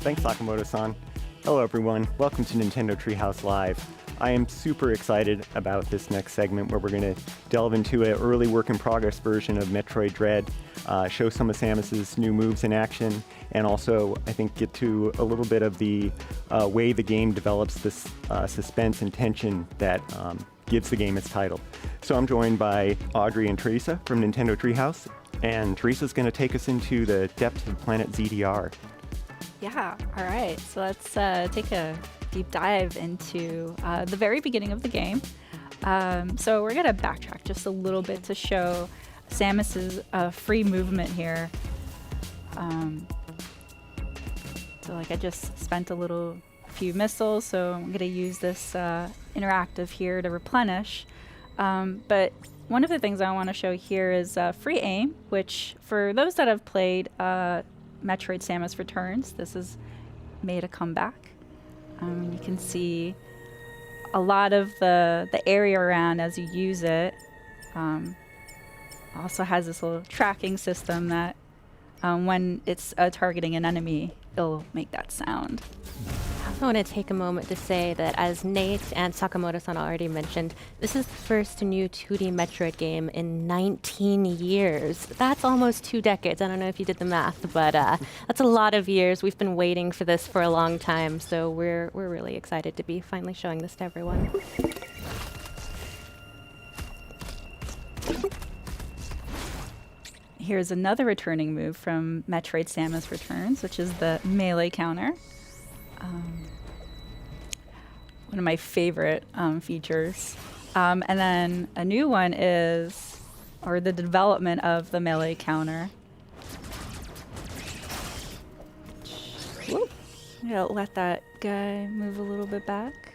Thanks, Sakamoto-san. Hello, everyone. Welcome to Nintendo Treehouse Live. I am super excited about this next segment where we're going to delve into an early work-in-progress version of Metroid Dread, show some of Samus's new moves in action, and also, I think, get to a little bit of the way the game develops this suspense and tension that gives the game its title. So I'm joined by Audrey and Teresa from Nintendo Treehouse, and Teresa's going to take us into the depths of Planet ZDR. Yeah, all right. So let's take a deep dive into the very beginning of the game. So we're going to backtrack just a little bit to show Samus's free movement here. So like I just spent a few missiles, so I'm going to use this interactive here to replenish. But one of the things I want to show here is free aim, which for those that have played Metroid Samus Returns, this has made a comeback. You can see a lot of the area around as you use it. Also has this little tracking system that when it's targeting an enemy, it'll make that sound. I want to take a moment to say that, as Nate and Sakamoto-san already mentioned, this is the first new 2D Metroid game in 19 years. That's almost 2 decades. I don't know if you did the math, but that's a lot of years. We've been waiting for this for a long time, so we're really excited to be finally showing this to everyone. Here's another returning move from Metroid Samus Returns, which is the melee counter. One of my favorite features. And then a new one is, or the development of the melee counter. Whoop. Let that guy move a little bit back.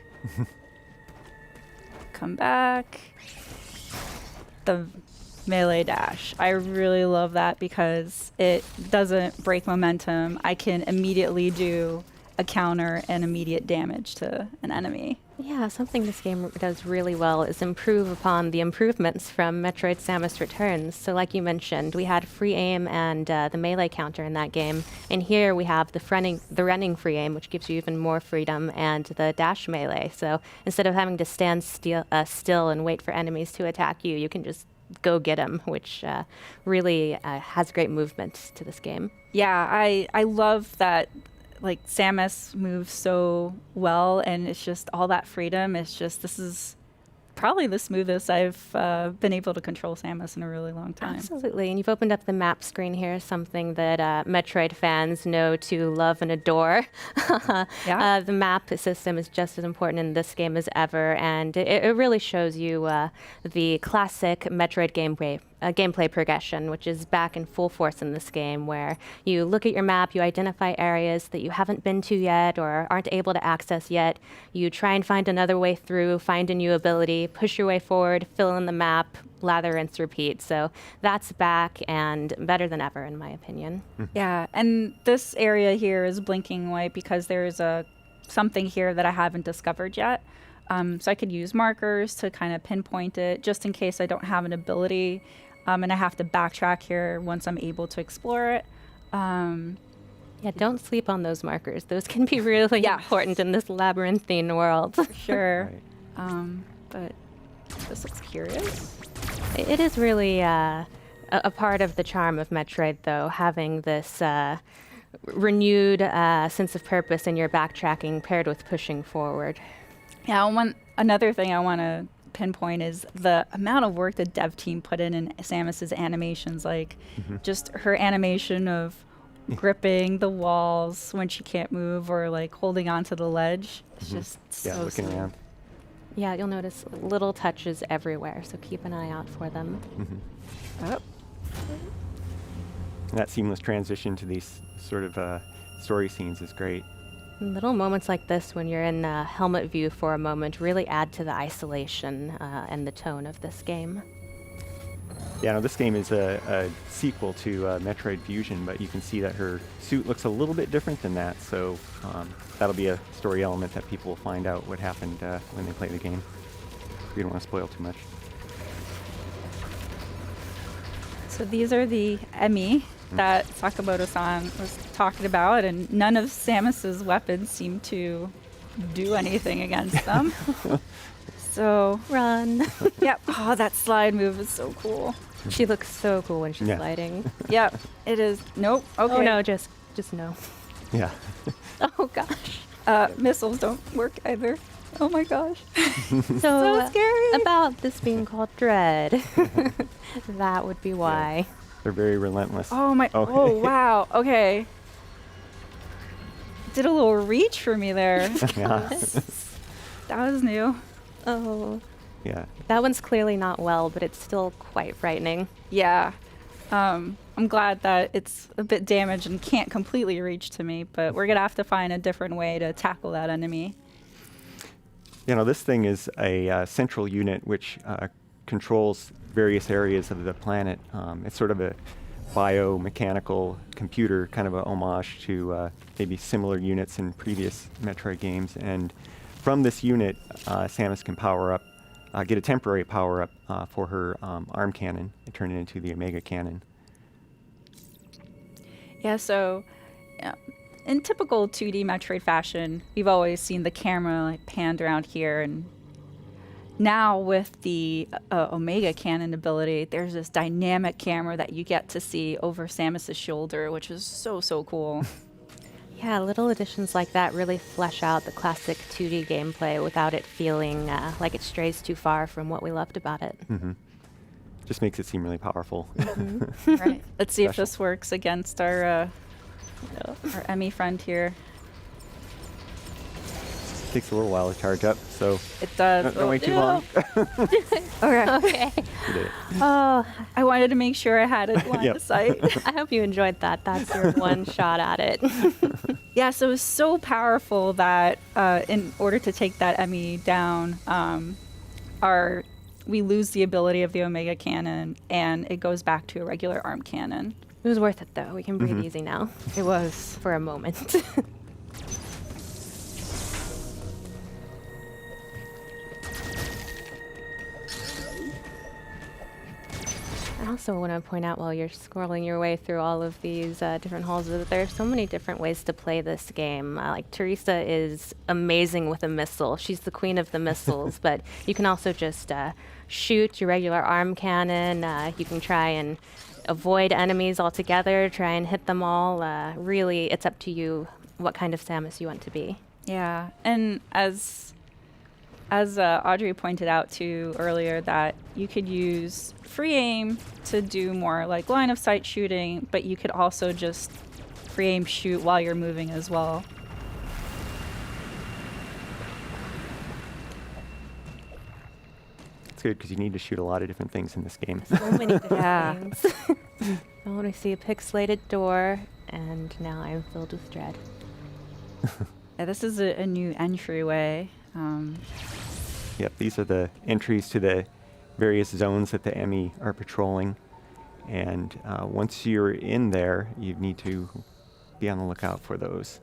Come back. The melee dash. I really love that because it doesn't break momentum. I can immediately do a counter and immediate damage to an enemy. Yeah, something this game does really well is improve upon the improvements from Metroid Samus Returns. So like you mentioned, we had free aim and the melee counter in that game. And here we have the running free aim, which gives you even more freedom, and the dash melee. So instead of having to stand still and wait for enemies to attack you, you can just go get them, which really has great movement to this game. Yeah, I love that. Like, Samus moves so well, and it's just all that freedom. It's just, this is probably the smoothest I've been able to control Samus in a really long time. Absolutely, and you've opened up the map screen here, something that Metroid fans know to love and adore. Yeah. The map system is just as important in this game as ever, and it really shows you the classic Metroid gameplay progression, which is back in full force in this game, where you look at your map, you identify areas that you haven't been to yet or aren't able to access yet. You try and find another way through, find a new ability, push your way forward, fill in the map, lather, rinse, repeat. So that's back and better than ever, in my opinion. Yeah, and this area here is blinking white because there's something here that I haven't discovered yet. So I could use markers to kind of pinpoint it just in case I don't have an ability. And I have to backtrack here once I'm able to explore it. Yeah, don't sleep on those markers. Those can be really important in this labyrinthine world. Sure. Right. But this looks curious. It is really a part of the charm of Metroid, though, having this renewed sense of purpose in your backtracking paired with pushing forward. Yeah, another thing I want to pinpoint is the amount of work the dev team put in Samus's animations. Like, just her animation of gripping the walls when she can't move, or like holding onto the ledge. It's just so looking smooth. around. Yeah, you'll notice little touches everywhere, so keep an eye out for them. Oh. And that seamless transition to these sort of story scenes is great. Little moments like this, when you're in helmet view for a moment, really add to the isolation and the tone of this game. Yeah, no, this game is a sequel to Metroid Fusion, but you can see that her suit looks a little bit different than that, so that'll be a story element that people will find out what happened when they play the game. We don't want to spoil too much. So these are the Emmy that Sakamoto-san was talking about, and none of Samus's weapons seem to do anything against them. So, Run. yep. Oh, that slide move is so cool. She looks so cool when she's Yeah. sliding. Yep, it is. Nope. Okay. Oh no, just no. Yeah. Oh gosh. Missiles don't work either. Oh my gosh. So scary. about this being called Dread, that would be why. They're very relentless. Oh my. Okay. Oh wow. Okay. Did a little reach for me there. Yeah. That was new. Oh, Yeah. that one's clearly not well, but it's still quite frightening. Yeah. I'm glad that it's a bit damaged and can't completely reach to me, but we're gonna have to find a different way to tackle that enemy. You know, this thing is a central unit which controls various areas of the planet. It's sort of a biomechanical computer, kind of a homage to maybe similar units in previous Metroid games. And from this unit, Samus can power up, get a temporary power up for her arm cannon and turn it into the Omega cannon. Yeah, so in typical 2D Metroid fashion, we've always seen the camera like panned around here, and now with the Omega cannon ability, there's this dynamic camera that you get to see over Samus's shoulder, which is so cool. Yeah, little additions like that really flesh out the classic 2D gameplay without it feeling like it strays too far from what we loved about it. Just makes it seem really powerful. Right. Let's see if Special. this works against our Emmy friend here. Takes a little while to charge up, so It does. don't wait too long. Okay. Okay. You did it. Oh, I wanted to make sure I had it line Yep. of sight. I hope you enjoyed that. That's your one shot at it. Yeah, so it's so powerful that in order to take that Emmy down, we lose the ability of the Omega cannon, and it goes back to a regular arm cannon. It was worth it, though. We can breathe easy now It was. for a moment. I also want to point out while you're scrolling your way through all of these different halls that there are so many different ways to play this game. Like Teresa is amazing with a missile. She's the queen of the missiles, but you can also just shoot your regular arm cannon. You can try and avoid enemies altogether, try and hit them all. Really, it's up to you what kind of Samus you want to be. Yeah, and as Audrey pointed out too earlier, that you could use free aim to do more like line of sight shooting, but you could also just free aim shoot while you're moving as well. It's good because you need to shoot a lot of different things in this game. So many different Yeah. things. I want to see a pixelated door, and now I'm filled with dread. Yeah, this is a new entryway. Yep, these are the entries to the various zones that the Emmy are patrolling. And once you're in there, you need to be on the lookout for those.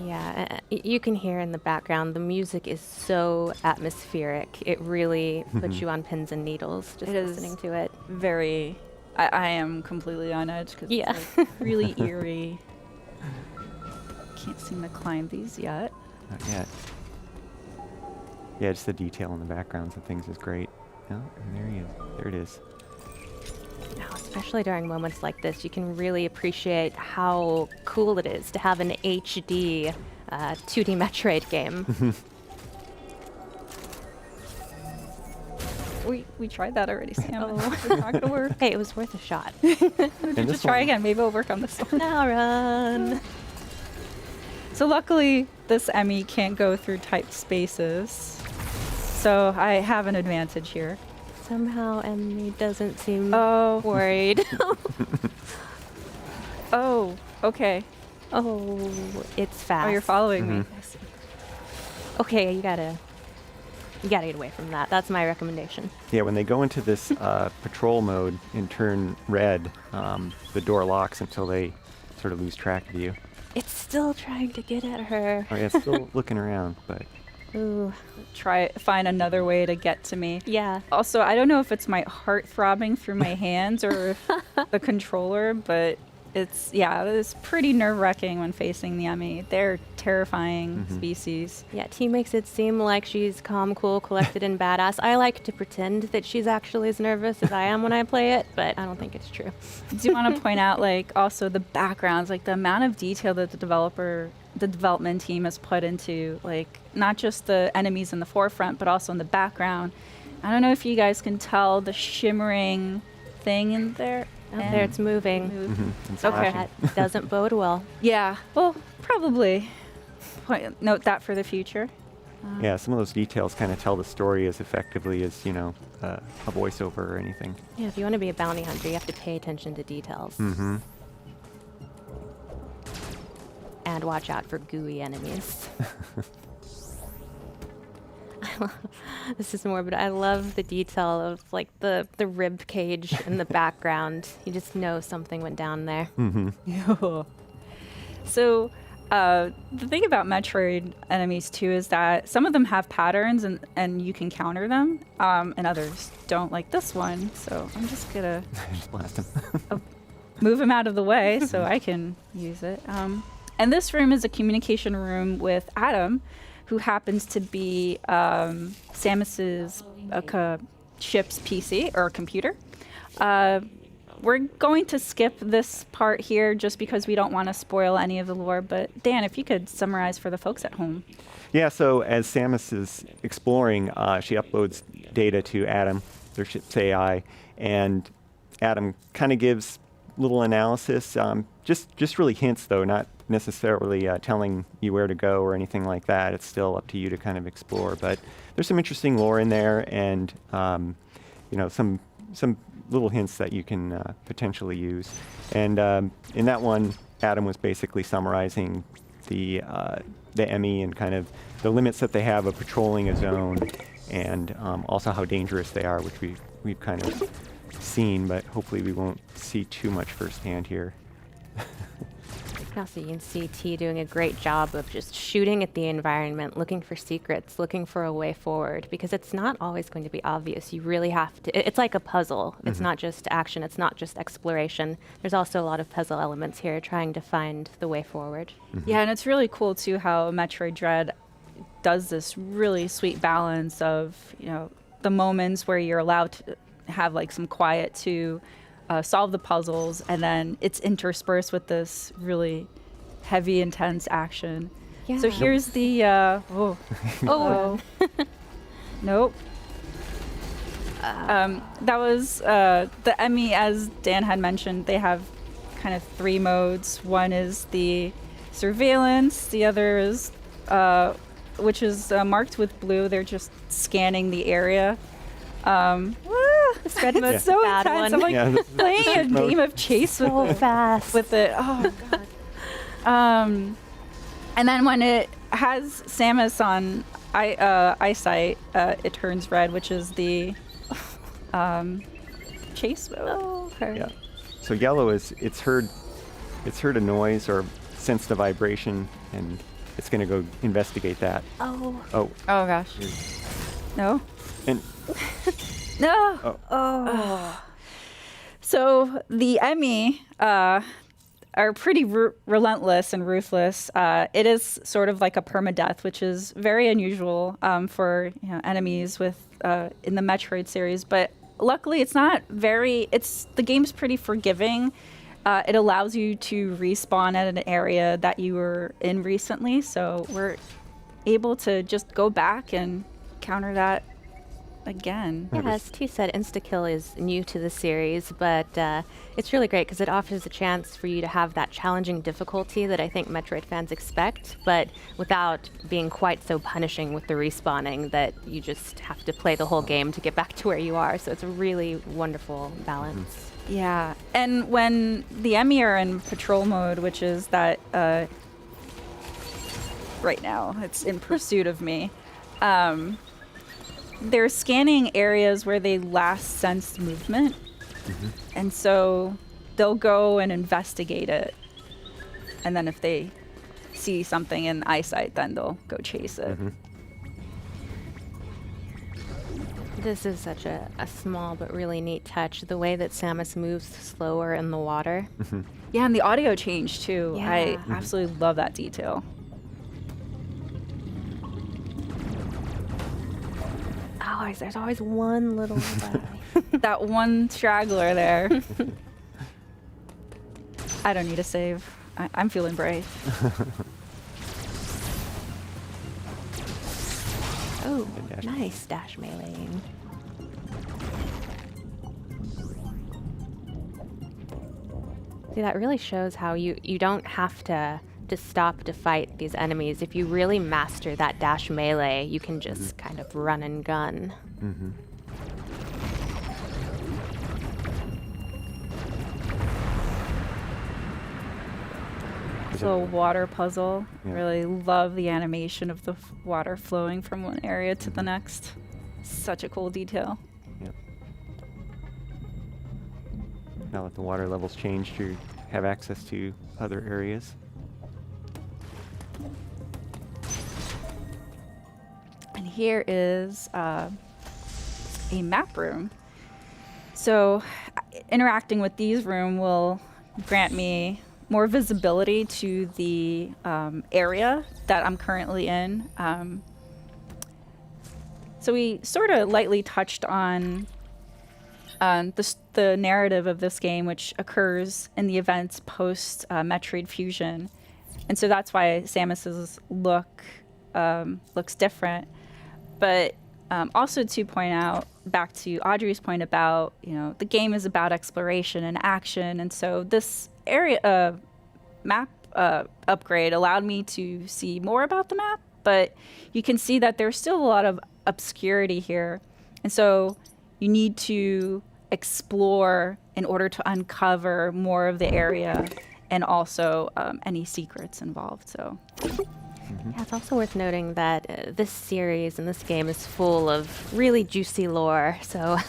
Yeah, you can hear in the background the music is so atmospheric. It really puts you on pins and needles just It is. listening to it. Very. I am completely on edge because Yeah. it's like really eerie. Can't seem to climb these yet. Not yet. Yeah, just the detail in the backgrounds and things is great. Oh, and there he is. There it is. Now, especially during moments like this, you can really appreciate how cool it is to have an HD 2D Metroid game. We tried that already, Sam. Oh. It's not gonna work. Hey, it was worth a shot. And Just try again. Maybe it'll work on this one. Now run. So luckily, this Emmy can't go through typed spaces. So I have an advantage here. Somehow Emmy doesn't seem Oh. worried. Oh, okay. Oh, it's fast. Oh, you're following me. Mhm. I see. Okay, you gotta get away from that. That's my recommendation. Yeah, when they go into this patrol mode and turn red, the door locks until they sort of lose track of you. It's still trying to get at her. Oh yeah, it's still looking around, but Ooh. find another way to get to me. Yeah. Also, I don't know if it's my heart throbbing through my hands or if the controller, but it's pretty nerve-wracking when facing the Emmy. They're terrifying species. Yeah, T makes it seem like she's calm, cool, collected, and badass. I like to pretend that she's actually as nervous as I am when I play it, but I don't think it's true. I do want to point out, like, also the backgrounds, like the amount of detail that the development team has put into, like, not just the enemies in the forefront, but also in the background. I don't know if you guys can tell the shimmering thing in there. Out there, it's moving. It's Okay. flashing. That doesn't bode well. Yeah, well, probably. Note that for the future. Yeah, some of those details kind of tell the story as effectively as, a voiceover or anything. Yeah, if you want to be a bounty hunter, you have to pay attention to details. Mm-hmm. And watch out for gooey enemies. This is morbid. I love the detail of like the rib cage in the background. You just know something went down there. Mm-hmm. So, the thing about Metroid enemies too is that some of them have patterns and you can counter them, and others don't, like this one. So I'm just gonna Just blast him. move him out of the way so I can use it. And this room is a communication room with Adam, who happens to be Samus's ship's PC or computer. We're going to skip this part here just because we don't want to spoil any of the lore, but Dan, if you could summarize for the folks at home. Yeah, so as Samus is exploring, she uploads data to Adam, their ship's AI, and Adam kind of gives little analysis, just really hints though, not necessarily telling you where to go or anything like that. It's still up to you to kind of explore, but there's some interesting lore in there, and some little hints that you can potentially use. And in that one, Adam was basically summarizing the Emmy and kind of the limits that they have of patrolling a zone, and also how dangerous they are, which we've kind of seen, but hopefully we won't see too much firsthand here. Also, you can see T doing a great job of just shooting at the environment, looking for secrets, looking for a way forward, because it's not always going to be obvious. You really have to, it's like a puzzle. It's not just action, it's not just exploration. There's also a lot of puzzle elements here, trying to find the way forward. Yeah, and it's really cool too how Metroid Dread does this really sweet balance of, the moments where you're allowed to have like some quiet to solve the puzzles, and then it's interspersed with this really heavy, intense action. Yeah. So here's the nope. That was the Emmy, as Dan had mentioned. They have kind of three modes. One is the surveillance. The other is which is marked with blue. They're just scanning the area. The spread mode's It's so bad intense. one. I'm like playing a game of chase with So it. fast. With it. Oh god. And then when it has Samus on eyesight, it turns red, which is the chase mode. Oh, her. Yeah. So yellow is it's heard a noise or sensed a vibration, and it's going to go investigate that. Oh. Oh, Oh gosh. No. and No. Oh. So the Emmy are pretty relentless and ruthless. It is sort of like a permadeath, which is very unusual for enemies with in the Metroid series. But luckily, it's not very. The game's pretty forgiving. It allows you to respawn at an area that you were in recently, so we're able to just go back and counter that again. Yeah, as T said, insta-kill is new to the series, but it's really great because it offers a chance for you to have that challenging difficulty that I think Metroid fans expect, but without being quite so punishing with the respawning that you just have to play the whole game to get back to where you are. So it's a really wonderful balance. Yeah, and when the Emmy are in patrol mode, which is that right now, it's in pursuit of me, they're scanning areas where they last sensed movement, and so they'll go and investigate it, and then if they see something in eyesight, then they'll go chase it. This is such a small but really neat touch. The way that Samus moves slower in the water. Yeah, and the audio change too. Yeah. I absolutely love that detail. There's always one little guy. That one straggler there. I don't need a save. I'm feeling brave. Oh, dash. nice dash meleeing. See, that really shows how you don't have to stop to fight these enemies. If you really master that dash melee, you can just kind of run and gun. This little water puzzle. Yeah. Really love the animation of the water flowing from one area to the next. Such a cool detail. Yep. Now that the water levels changed, you have access to other areas. And here is a map room. So interacting with these room will grant me more visibility to the area that I'm currently in. So we sort of lightly touched on the narrative of this game, which occurs in the events post Metroid Fusion. And so that's why Samus's look looks different. But also to point out, back to Audrey's point about, the game is about exploration and action. And so this area map upgrade allowed me to see more about the map, but you can see that there's still a lot of obscurity here. And so you need to explore in order to uncover more of the area and also any secrets involved. So. Yeah, it's also worth noting that this series and this game is full of really juicy lore. So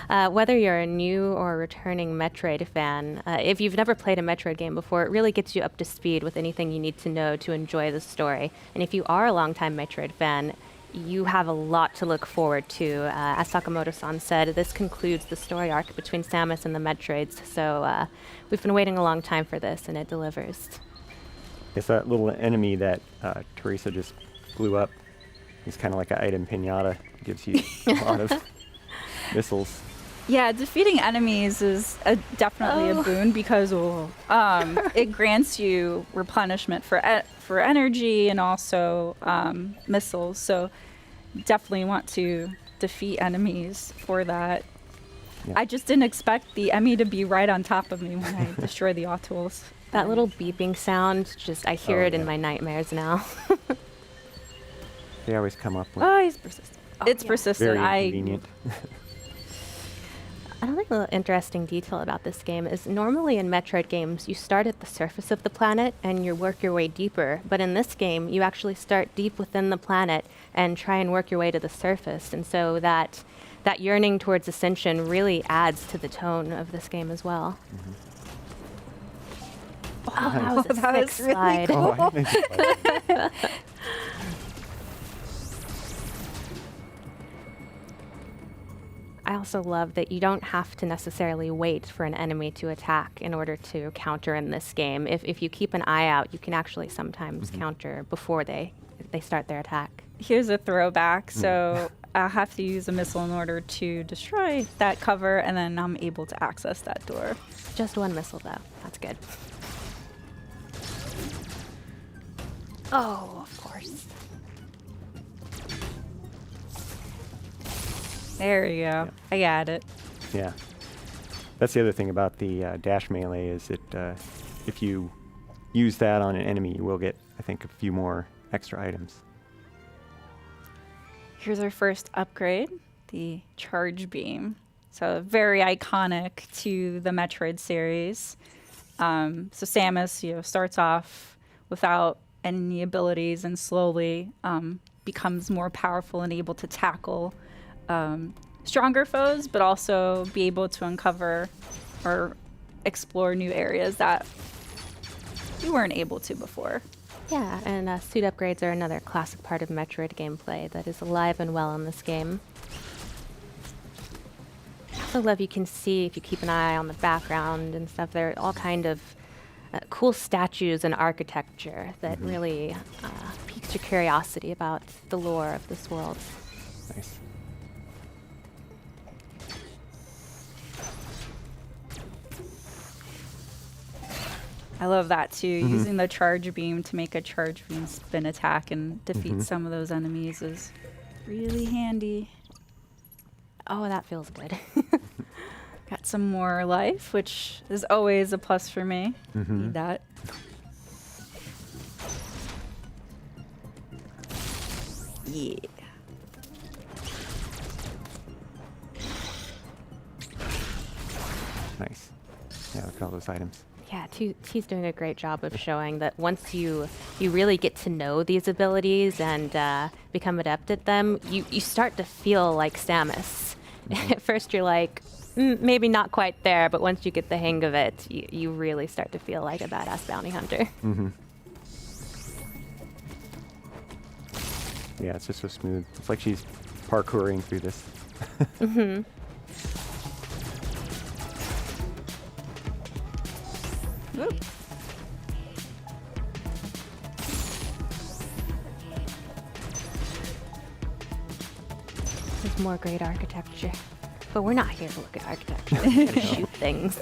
whether you're a new or returning Metroid fan, if you've never played a Metroid game before, it really gets you up to speed with anything you need to know to enjoy the story. And if you are a longtime Metroid fan, you have a lot to look forward to. As Sakamoto-san said, this concludes the story arc between Samus and the Metroids. So we've been waiting a long time for this, and it delivers. It's that little enemy that Teresa just blew up. It's kind of like an item pinata. Gives you a lot of missiles. Yeah, defeating enemies is definitely a boon because it grants you replenishment for energy and also missiles. So definitely want to defeat enemies for that. Yeah. I just didn't expect the Emmy to be right on top of me when I destroy the Autols. That little beeping sound, I hear it in my nightmares now. They always come up with. Oh, he's persistent. It's persistent. Very inconvenient. Another little interesting detail about this game is normally in Metroid games, you start at the surface of the planet and you work your way deeper. But in this game, you actually start deep within the planet and try and work your way to the surface. And so that yearning towards ascension really adds to the tone of this game as well. Oh, that was really slide. cool. Oh, I think it's like- I also love that you don't have to necessarily wait for an enemy to attack in order to counter in this game. If you keep an eye out, you can actually sometimes counter before they start their attack. Here's a throwback. So I'll have to use a missile in order to destroy that cover, and then I'm able to access that door. Just one missile, though. That's good. Oh, of course. There you go. Yeah. I got it. Yeah. That's the other thing about the dash melee is that if you use that on an enemy, you will get, I think, a few more extra items. Here's our first upgrade, the charge beam. So very iconic to the Metroid series. So Samus, starts off without any abilities and slowly becomes more powerful and able to tackle stronger foes, but also be able to uncover or explore new areas that you weren't able to before. Yeah, and suit upgrades are another classic part of Metroid gameplay that is alive and well in this game. also love you can see, if you keep an eye on the background and stuff, there are all kind of cool statues and architecture that really piques your curiosity about the lore of this world. Nice. I love that too, using the charge beam to make a charge beam spin attack and defeat some of those enemies is really handy. Oh, that feels good. Got some more life, which is always a plus for me. Need that. Yeah. Nice. Yeah, look at all those items. Yeah, T's doing a great job of showing that once you really get to know these abilities and become adept at them, you start to feel like Samus. At first you're like, maybe not quite there, but once you get the hang of it, you really start to feel like a badass bounty hunter. Yeah, it's just so smooth. It's like she's parkouring through this. Whoop. There's more great architecture. But we're not here to look at architecture. We're here to shoot things.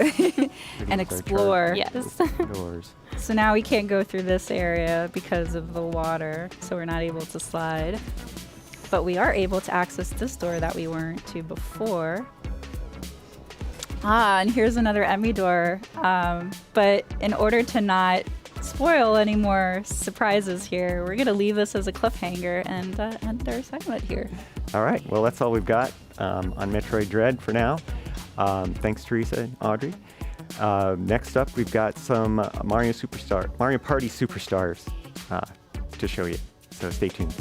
And explore. Yes. Doors. So now we can't go through this area because of the water, so we're not able to slide. But we are able to access this door that we weren't to before. Ah, and here's another Emmy door. But in order to not spoil any more surprises here, we're going to leave this as a cliffhanger and end our segment here. All right. Well, that's all we've got on Metroid Dread for now. Thanks, Teresa and Audrey. Next up, we've got some Mario Party Superstars to show you. So stay tuned.